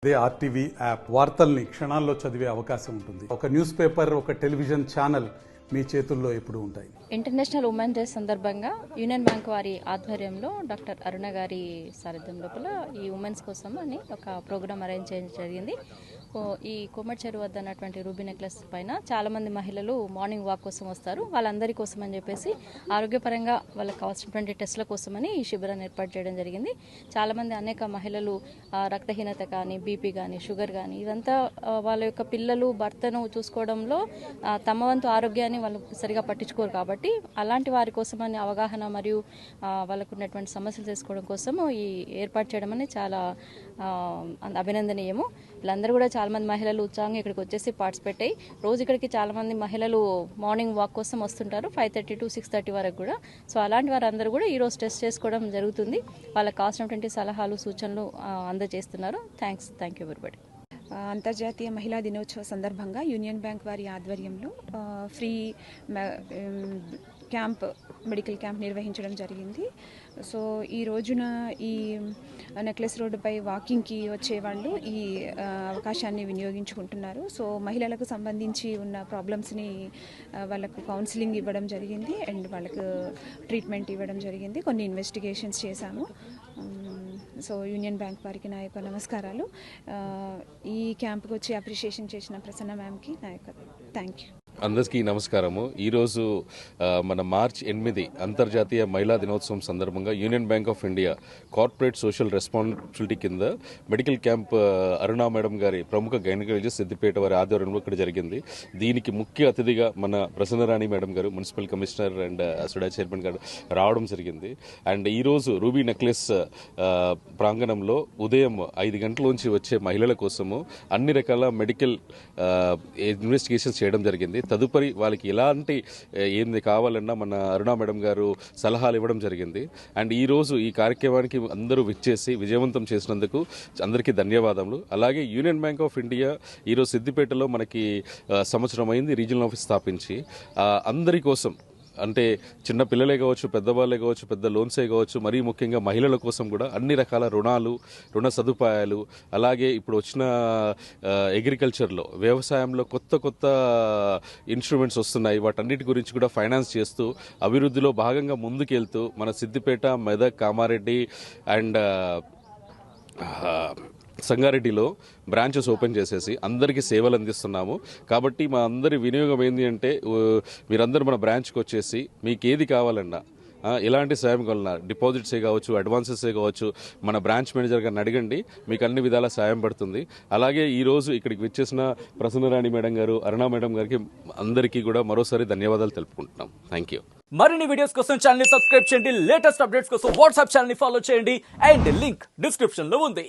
అదే RTV app వార్తల్ని క్షణాల్లో చదివే అవకాశం ఉంటుంది. ఒక న్యూస్ పేపర్, ఒక టెలివిజన్ ఛానల్ మీ చేతుల్లో ఎప్పుడు ఉంటాయి. ఇంటర్నేషనల్ ఉమెన్ డే సందర్భంగా యూనియన్ బ్యాంక్ వారి ఆధ్వర్యంలో డాక్టర్ అరుణ గారి సారథ్యం లోపల ఈ ఉమెన్స్ కోసం అని ఒక ప్రోగ్రామ్ అరేంజ్ చేయడం జరిగింది. ఈ కోమటి చెరువు వద్ద ఉన్నటువంటి రూబీ నెక్లెస్ పైన చాలా మంది మహిళలు మార్నింగ్ వాక్ కోసం వస్తారు. వాళ్ళందరి కోసం అని చెప్పేసి ఆరోగ్యపరంగా వాళ్ళకి కావాల్సినటువంటి టెస్టుల కోసమని ఈ శిబిరాన్ని ఏర్పాటు చేయడం జరిగింది. చాలా మంది అనేక మహిళలు రక్తహీనత కానీ, బీపీ కానీ, షుగర్ కానీ ఇదంతా వాళ్ళ యొక్క పిల్లలు, భర్తను చూసుకోవడంలో తమ వంతు ఆరోగ్యాన్ని వాళ్ళు సరిగా పట్టించుకోరు కాబట్టి అలాంటి వారి కోసమని అవగాహన మరియు వాళ్ళకు ఉన్నటువంటి సమస్యలు తెలుసుకోవడం కోసము ఈ ఏర్పాటు చేయడం అనేది చాలా అభినందనీయము. వీళ్ళందరూ కూడా చాలా మంది మహిళలు ఉత్సాహంగా ఇక్కడికి వచ్చేసి పార్టిసిపేట్ అయ్యి రోజు ఇక్కడికి చాలా మంది మహిళలు మార్నింగ్ వాక్ కోసం వస్తుంటారు 5:30 to 6:30 వరకు కూడా. సో అలాంటి వారందరూ కూడా ఈరోజు టెస్ట్ చేసుకోవడం జరుగుతుంది. వాళ్ళకి కావాల్సినటువంటి సలహాలు, సూచనలు అందజేస్తున్నారు. Thank you everybody. అంతర్జాతీయ మహిళా దినోత్సవ సందర్భంగా యూనియన్ బ్యాంక్ వారి ఆధ్వర్యంలో ఫ్రీ మెడికల్ క్యాంప్ నిర్వహించడం జరిగింది. సో ఈ రోజున ఈ నెక్లెస్ రోడ్డుపై వాకింగ్కి వచ్చేవాళ్ళు ఈ అవకాశాన్ని వినియోగించుకుంటున్నారు. సో మహిళలకు సంబంధించి ఉన్న ప్రాబ్లమ్స్ని వాళ్ళకు కౌన్సిలింగ్ ఇవ్వడం జరిగింది అండ్ వాళ్ళకు ట్రీట్మెంట్ ఇవ్వడం జరిగింది. కొన్ని ఇన్వెస్టిగేషన్స్ చేశాము. సో యూనియన్ బ్యాంక్ వారికి నా యొక్క నమస్కారాలు. ఈ క్యాంప్కి వచ్చి అప్రిషియేషన్ చేసిన ప్రసన్న మ్యామ్కి నా యొక్క థ్యాంక్ యూ. అందరికీ నమస్కారము. ఈరోజు మన మార్చ్ 8 అంతర్జాతీయ మహిళా దినోత్సవం సందర్భంగా union bank of India corporate social responsibility కింద మెడికల్ క్యాంప్ అరుణా మేడం గారి ప్రముఖ గైనకాలజిస్ట్ సిద్దిపేట వారి ఆధ్వర్యంలో ఇక్కడ జరిగింది. దీనికి ముఖ్య అతిథిగా మన ప్రసన్నరాణి మేడం గారు, municipal commissioner and SUDA chairman గారు రావడం జరిగింది. అండ్ ఈరోజు రూబీ నెక్లెస్ ప్రాంగణంలో ఉదయం 5 గంటల నుంచి వచ్చే మహిళల కోసము అన్ని రకాల మెడికల్ ఇన్వెస్టిగేషన్స్ చేయడం జరిగింది. తదుపరి వాళ్ళకి ఎలాంటి ఏంది కావాలన్నా మన అరుణా మేడం గారు సలహాలు ఇవ్వడం జరిగింది. అండ్ ఈరోజు ఈ కార్యక్రమానికి అందరూ విచ్చేసి విజయవంతం చేసినందుకు అందరికీ ధన్యవాదములు. అలాగే యూనియన్ బ్యాంక్ ఆఫ్ ఇండియా ఈరోజు సిద్దిపేటలో మనకి సంవత్సరం అయింది రీజనల్ ఆఫీస్ స్థాపించి. అందరి కోసం అంటే చిన్న పిల్లలే కావచ్చు, పెద్దవాళ్ళే కావచ్చు, పెద్ద లోన్సే కావచ్చు, మరీ ముఖ్యంగా మహిళల కోసం కూడా అన్ని రకాల రుణాలు, రుణ సదుపాయాలు, అలాగే ఇప్పుడు వచ్చిన అగ్రికల్చర్లో, వ్యవసాయంలో కొత్త ఇన్స్ట్రుమెంట్స్ వస్తున్నాయి. వాటన్నిటి గురించి కూడా ఫైనాన్స్ చేస్తూ అభివృద్ధిలో భాగంగా ముందుకెళ్తూ మన సిద్దిపేట, మెదక్, కామారెడ్డి అండ్ సంగారెడ్డిలో బ్రాంచెస్ ఓపెన్ చేసేసి అందరికీ సేవలు అందిస్తున్నాము. కాబట్టి మా అందరి వినియోగం ఏంటి అంటే మీరందరూ మన బ్రాంచ్కి వచ్చేసి మీకు ఏది కావాలన్నా, ఎలాంటి సాయం కావాలన్నా, డిపాజిట్సే కావచ్చు, అడ్వాన్సెసే కావచ్చు, మన బ్రాంచ్ మేనేజర్ గారిని అడగండి, మీకు అన్ని విధాల సాయం పడుతుంది. అలాగే ఈరోజు ఇక్కడికి వచ్చేసిన ప్రసన్నరాణి మేడం గారు, అరుణా మేడం గారికి అందరికీ కూడా మరోసారి ధన్యవాదాలు తెలుపుకుంటున్నాం. Thank you. మరిన్ని వీడియోస్ కోసం ఛానల్ ని సబ్స్క్రైబ్ చేయండి. లేటెస్ట్ అప్డేట్స్ కోసం వాట్సాప్ ఛానల్ ని ఫాలో చేయండి అండ్ లింక్ డిస్క్రిప్షన్ లో ఉంది.